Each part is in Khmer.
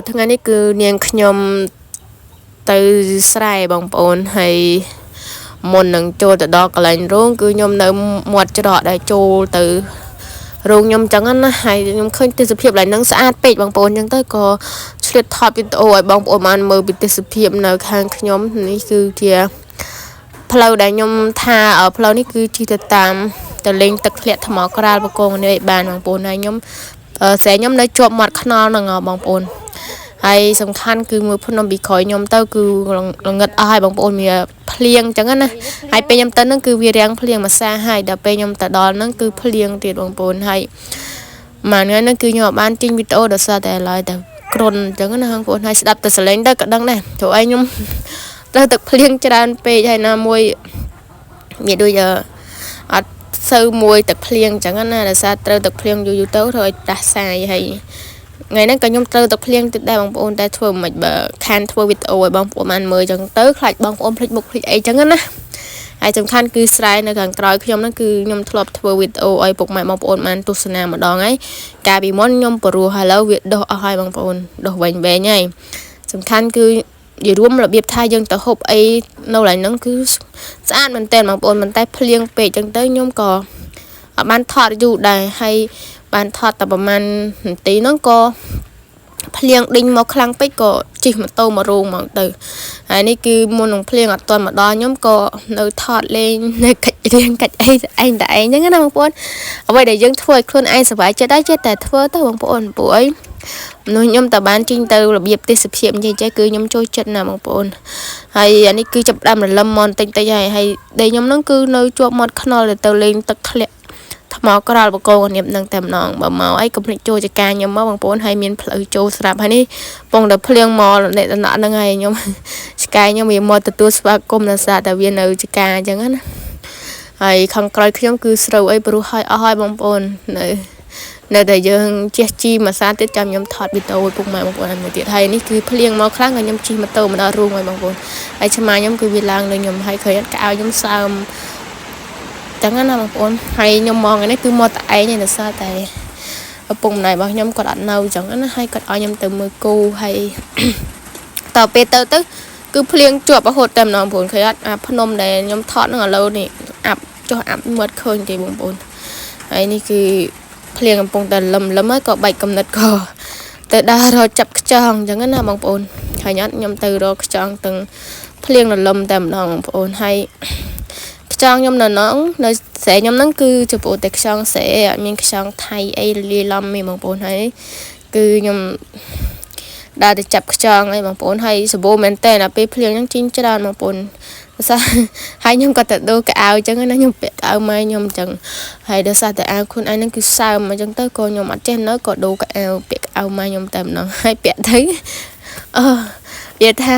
ថ្ងៃនេះគឺនាងខ្ញុំទៅស្រែបងប្អូនហើយមុននឹងចូលទៅដល់កន្លែងរោងគឺខ្ញុំនៅមាត់ច្រកដែលចូលទៅរោងខ្ញុំចឹងណាហើយខ្ញុំឃើញទេសភាពឡើងនឹងស្អាតពេកបងប្អូនចឹងទៅក៏ឆ្លៀតថតវីដេអូឲ្យបងប្អូនបានមើលពីទេសភាពនៅខាងខ្ញុំនេះគឺជាផ្លូវដែលខ្ញុំថាផ្លូវនេះគឺជិះទៅតាមទៅលេងទឹកធ្លាក់ថ្មក្រាលបកងនេះបានបងប្អូនហើយខ្ញុំស្រែខ្ញុំនៅជាប់មាត់ខ្នល់ហ្នឹងបងប្អូនហើយសំខាន់គឺមួយភ្នំពីក្រោយខ្ញុំទៅគឺល្ងឹតអស់ហើយបងប្អូនមានភ្លៀងចឹងណាហើយពេលខ្ញុំទៅហ្នឹងគឺវារាំងភ្លៀងមួយសាហើយដល់ពេលខ្ញុំទៅដល់ហ្នឹងគឺភ្លៀងទៀតបងប្អូនហើយមួយថ្ងៃហ្នឹងគឺខ្ញុំអត់បានចេញវីដេអូដោយសារតែឡើយតែគ្រុនចឹងណាបងប្អូនហើយស្ដាប់តែសលេងទៅក៏ដឹងដែរព្រោះឯងខ្ញុំត្រូវទឹកភ្លៀងច្រើនពេកហើយណាមួយមានដូចអត់សូវមួយទឹកភ្លៀងចឹងណាដោយសារត្រូវទឹកភ្លៀងយូរទៅធ្វើឲ្យដាស់សាយហើយថ្ងៃហ្នឹងក៏ខ្ញុំត្រូវទឹកភ្លៀងទៀតដែរបងប្អូនតែធ្វើមិនបើខានធ្វើវីដេអូឲ្យបងប្អូនបានមើលចឹងទៅខ្លាចបងប្អូនភ្លេចមុខភ្លេចអីចឹងណាហើយសំខាន់គឺស្រែនៅខាងក្រោយខ្ញុំហ្នឹងគឺខ្ញុំធ្លាប់ធ្វើវីដេអូឲ្យពុកម៉ែបងប្អូនបានទស្សនាម្ដងហើយកាលពីមុនខ្ញុំព្រោះឥឡូវវាដុះអស់ហើយបងប្អូនដុះវែងហើយសំខាន់គឺនិយាយរួមរបៀបថាយើងទៅហូបអីនៅឡើយហ្នឹងគឺស្អាតមែនតើបងប្អូនមិនតែភ្លៀងពេកចឹងទៅខ្ញុំក៏អត់បានថតយូរដែរហើយបានថតតែប្រហែលនាទីហ្នឹងក៏ភ្លៀងដេញមកខ្លាំងពេកក៏ជិះម៉ូតូមករោងហ្មងទៅហើយនេះគឺមុននឹងភ្លៀងអត់ទាន់មកដល់ខ្ញុំក៏នៅថតលេងនៅកាច់រៀងកាច់អីឯងតែឯងហ្នឹងណាបងប្អូនអ្វីដែលយើងធ្វើឲ្យខ្លួនឯងសុខចិត្តដែរចេះតែធ្វើទៅបងប្អូនព្រោះអីមនុស្សខ្ញុំតើបានជិញទៅរបៀបទេសភាពនិយាយចេះគឺខ្ញុំចូលចិត្តណាបងប្អូនហើយអានេះគឺចាប់ដើមរលឹមមកតិចហើយដេកខ្ញុំហ្នឹងគឺនៅជាប់មាត់ខ្នល់ទៅលេងទឹកធ្លាក់ថ្មក្រល់បកងនាមនឹងតែម្ដងបើមកអីកុំភ្លេចចូលចកាខ្ញុំមកបងប្អូនហើយមានផ្លូវចូលស្រាប់ហើយនេះពងតែភ្លៀងមកអ្នកតំណក់ហ្នឹងហើយខ្ញុំឆ្កែខ្ញុំវាមកទទួលស្វាគមន៍នៅសារតែវានៅចកាអញ្ចឹងណាហើយខាងក្រោយខ្ញុំគឺស្រូវអីព្រោះហើយអស់ហើយបងប្អូននៅតែយើងជះជីមួយសារទៀតចាំខ្ញុំថតវីដេអូឲ្យពុកម៉ែបងប្អូនមួយទៀតហើយនេះគឺភ្លៀងមកខ្លាំងហើយខ្ញុំជិះម៉ូតូមកដល់រូងហើយបងប្អូនហើយឆ្មាខ្ញុំគឺវាឡើងលើខ្ញុំហើយឃើញកៅខ្ញុំសើមចឹងណាបងប្អូនហើយខ្ញុំមកនេះគឺមកតែឯងឯនៅសារតែឪពុកម្ដាយរបស់ខ្ញុំគាត់អត់នៅចឹងណាហើយគាត់ឲ្យខ្ញុំទៅមើលគូហើយតទៅពេលទៅគឺភ្លៀងជាប់រហូតតែម្ដងបងប្អូនឃើញអត់អាភ្នំដែលខ្ញុំថតហ្នឹងឥឡូវនេះអាប់ចុះអាប់មើលឃើញទេបងប្អូនហើយនេះគឺភ្លៀងកំពុងតែលឹមហើយក៏បែកកំណត់ក៏ទៅដើររកចាប់ខ្យងចឹងណាបងប្អូនហើយអត់ខ្ញុំទៅរកខ្យងទាំងភ្លៀងលឹមតែម្ដងបងប្អូនហើយខ្យងខ្ញុំនៅស្រែខ្ញុំហ្នឹងគឺចំពោះតែខ្យងស្រែអត់មានខ្យងថៃអីលាយឡំទេបងប្អូនហើយគឺខ្ញុំដើរទៅចាប់ខ្យងអីបងប្អូនហើយសម្បូរមែនតើដល់ពេលភ្លៀងហ្នឹងជីងច្រើនបងប្អូនដោយសារហើយខ្ញុំក៏ទៅដូរកៅអៅអញ្ចឹងណាខ្ញុំពាក់កៅអៅម៉ែខ្ញុំអញ្ចឹងហើយដោយសារតែអាវខ្លួនឯងហ្នឹងគឺសើមអញ្ចឹងទៅក៏ខ្ញុំអត់ចេះនៅក៏ដូរកៅអៅពាក់កៅអៅម៉ែខ្ញុំតែម្ដងហើយពាក់ទៅនិយាយថា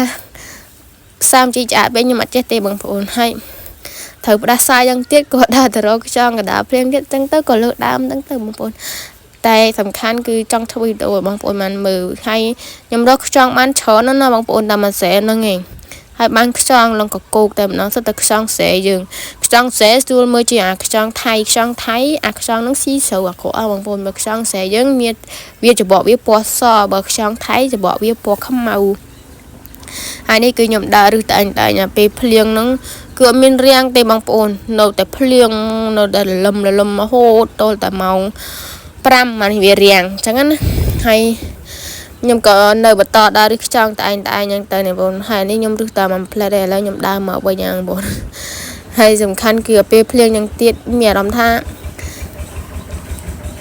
សើមជីឆ្អាតវិញខ្ញុំអត់ចេះទេបងប្អូនហើយត្រូវផ្ដាសាយយ៉ាងទៀតក៏ដើរទៅរកខ្យងកដាភ្លៀងទៀតចឹងទៅក៏លើកដើមហ្នឹងទៅបងប្អូនតែសំខាន់គឺចង់ធ្វើវីដេអូឲ្យបងប្អូនបានមើលហើយខ្ញុំរកខ្យងបានច្រើនណាស់បងប្អូនតាមមួយសែនហ្នឹងឯងហើយបានខ្យងលងកកោកតែម្ដងសិតតែខ្យងស្រែយើងខ្យងស្រែស្រួលមើលជាអាខ្យងថៃអាខ្យងហ្នឹងស៊ីស្រូវអាក្រក់បងប្អូនមើលខ្យងស្រែយើងមានវាច្បកវាពណ៌សបើខ្យងថៃច្បកវាពណ៌ខ្មៅហើយនេះគឺខ្ញុំដើររឹសតែអញពេលភ្លៀងហ្នឹងគឺអត់មានរាំងទេបងប្អូននៅតែភ្លៀងនៅតែលឹមរហូតដល់តែម៉ោង5មកវារាំងអញ្ចឹងណាហើយខ្ញុំក៏នៅបន្តដើររឹសខ្យងតែឯងហ្នឹងទៅនេះបងហើយនេះខ្ញុំរឹសតាមផ្លែដែរឥឡូវខ្ញុំដើរមកវិញយ៉ាងបងហើយសំខាន់គឺពេលភ្លៀងយ៉ាងទៀតមានអារម្មណ៍ថា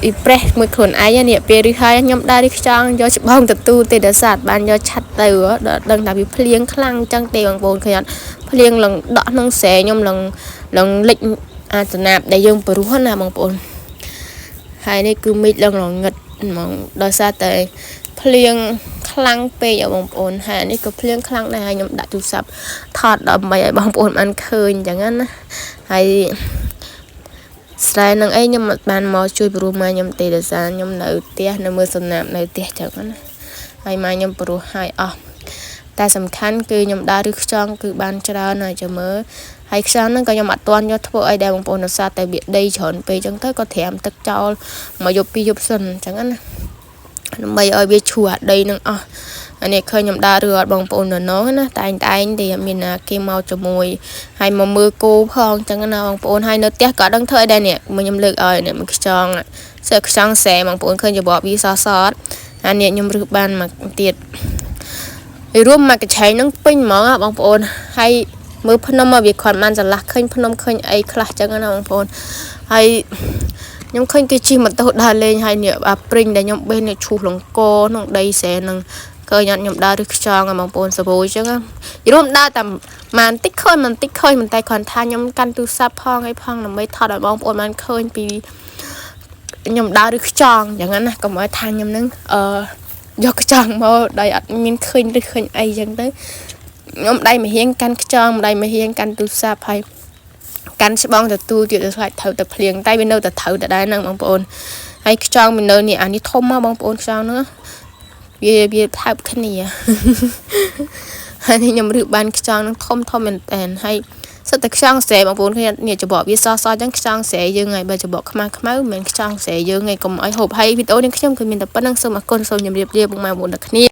អ៊ីប្រេសមួយខ្លួនឯងនេះពេលរឹសហើយខ្ញុំដើររឹសខ្យងយកច្បងទទួលទេដល់សាតបានយកឆាត់ទៅដឹងថាវាភ្លៀងខ្លាំងអញ្ចឹងទេបងប្អូនឃើញអត់ភ្លៀងឡើងដក់ក្នុងស្រែខ្ញុំឡើងលិចអាសនាបដែលយើងព្រោះណាបងប្អូនហើយនេះគឺមេឃឡើងងឹតហ្មងដោយសារតែភ្លៀងខ្លាំងពេកបងប្អូនហើយនេះក៏ភ្លៀងខ្លាំងដែរហើយខ្ញុំដាក់ទូរស័ព្ទថតដើម្បីឲ្យបងប្អូនបានឃើញអញ្ចឹងណាហើយស្រែនឹងអីខ្ញុំអត់បានមកជួយព្រោះម៉ែខ្ញុំទេដោយសារខ្ញុំនៅផ្ទះនៅមើលសំណាបនៅផ្ទះចឹងណាហើយម៉ែខ្ញុំព្រោះហើយអស់តែសំខាន់គឺខ្ញុំដើររឹសខ្យងគឺបានច្រើនហើយចាំមើលហើយខ្យងហ្នឹងក៏ខ្ញុំអត់ទាន់យកធ្វើអីដែរបងប្អូនដោយសារតែវាដីច្រើនពេកចឹងទៅក៏ត្រាំទឹកចោលមកយប់ពីរយប់សិនអញ្ចឹងណា mấy ơi biết chùa đây nè anh ấy khơi nhầm đa rửa bằng bồn là nó nè tại thì mình kia mau cho mùi hay mà mưa cô phong chẳng nào bằng bồn hay nó tiếc cả đăng thời đây nè mình nhầm lực ơi nè mình chọn sợ chọn xe bằng bồn khơi cho bỏ đi xót anh ấy nhầm rửa ban mà tiệt thìរួមមកកឆៃនឹងពេញហ្មងបងប្អូនហើយមើលភ្នំមកវាគ្រាន់បានឆ្លាស់ឃើញភ្នំឃើញអីខ្លះចឹងណាបងប្អូនហើយខ្ញុំឃើញគេជិះម៉ូតូដើរលេងហើយនេះអាព្រិញដែលខ្ញុំបេះនេះឈូសលង្កក្នុងដីស្រែនឹងឃើញខ្ញុំដើរឬខ្យងបងប្អូនសបូចឹងរួមដើរតែមិនតិចឃើញមិនតិចឃើញមិនតែគ្រាន់ថាខ្ញុំកាន់ទូរស័ព្ទផងអីផងដើម្បីថតឲ្យបងប្អូនបានឃើញពីខ្ញុំដើរឬខ្យងចឹងណាកុំឲ្យថាខ្ញុំនឹងយកខ្ចង់មកដោយអត់មានឃើញឬឃើញអីចឹងទៅខ្ញុំដៃមកហៀងកាន់ខ្ចង់ដៃមកហៀងកាន់ទូរស័ព្ទហើយកាន់ច្បងទទួលទៀតទៅខ្លាចត្រូវតែភ្លៀងតែវានៅតែត្រូវតែដែរហ្នឹងបងប្អូនហើយខ្ចង់វានៅនេះអានេះធំមកបងប្អូនខ្ចង់ហ្នឹងវាថើបគ្នាហើយខ្ញុំរឹបបានខ្ចង់ហ្នឹងធំមែនតើហើយសិតតែខ្ចង់ស្រែបងប្អូនឃើញនេះច្បកវាសចឹងខ្ចង់ស្រែយើងហើយបើច្បកខ្មៅមិនមែនខ្ចង់ស្រែយើងហើយកុំឲ្យហូបហើយវីដេអូនេះខ្ញុំគឺមានតែប៉ុណ្្នឹងសូមអរគុណសូមជម្រាបលាបងប្អូនទាំងគ្នា